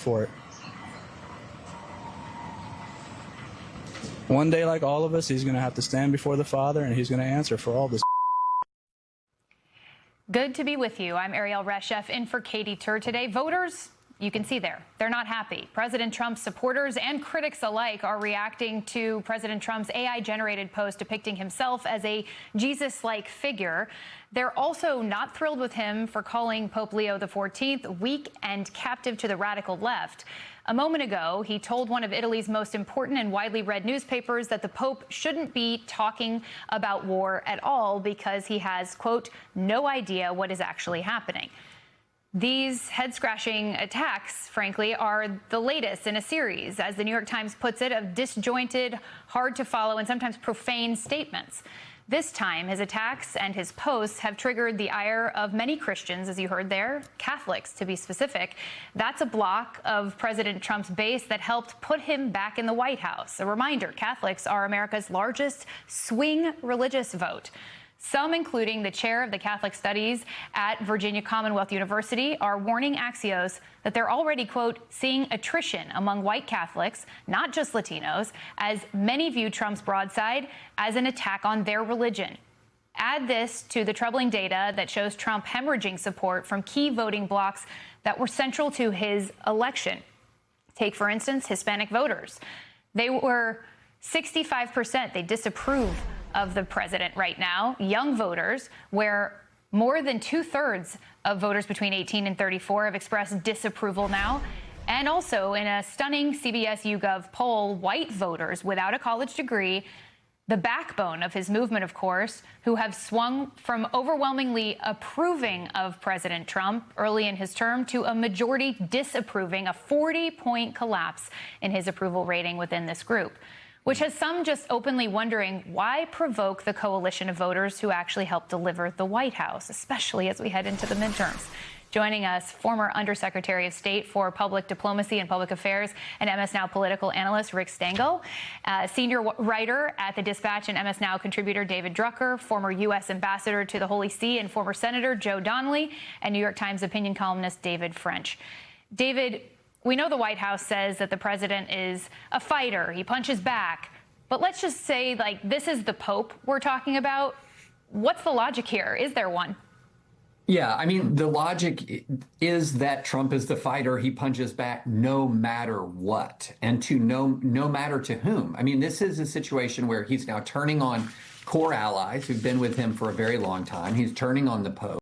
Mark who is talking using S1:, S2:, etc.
S1: for it. One day, like all of us, he's going to have to stand before the Father, and he's going to answer for all this.
S2: Good to be with you. I'm Erielle Reshef in for Katie Tur today. Voters, you can see there, they're not happy. President Trump's supporters and critics alike are reacting to President Trump's AI-generated post depicting himself as a Jesus-like figure. They're also not thrilled with him for calling Pope Leo XIV weak and captive to the radical left. A moment ago, he told one of Italy's most important and widely read newspapers that the Pope shouldn't be talking about war at all because he has, quote, no idea what is actually happening. These head-scratching attacks, frankly, are the latest in a series, as the New York Times puts it, of disjointed, hard-to-follow, and sometimes profane statements. This time, his attacks and his posts have triggered the ire of many Christians, as you heard there, Catholics to be specific. That's a block of President Trump's base that helped put him back in the White House. A reminder, Catholics are America's largest swing religious vote. Some, including the chair of the Catholic Studies at Virginia Commonwealth University, are warning Axios that they're already, quote, seeing attrition among white Catholics, not just Latinos, as many view Trump's broadside as an attack on their religion. Add this to the troubling data that shows Trump hemorrhaging support from key voting blocs that were central to his election. Take, for instance, Hispanic voters. They were 65%. They disapprove of the president right now. Young voters, where more than 2/3 of voters between 18 and 34 have expressed disapproval now. And also, in a stunning CBS YouGov poll, white voters without a college degree, the backbone of his movement, of course, who have swung from overwhelmingly approving of President Trump early in his term to a majority disapproving, a 40-point collapse in his approval rating within this group, which has some just openly wondering why provoke the coalition of voters who actually helped deliver the White House, especially as we head into the midterms. Joining us, former Undersecretary of State for Public Diplomacy and Public Affairs and MS Now political analyst Rick Stengel, senior writer at The Dispatch and MS Now contributor David Drucker, former U.S. ambassador to the Holy See and former Senator Joe Donnelly, and New York Times opinion columnist David French. David, we know the White House says that the president is a fighter. He punches back. But let's just say, like, this is the Pope we're talking about. What's the logic here? Is there one?
S3: Yeah, I mean, the logic is that Trump is the fighter. He punches back no matter what, and to no matter to whom. I mean, this is a situation where he's now turning on core allies who've been with him for a very long time. He's turning on the Pope.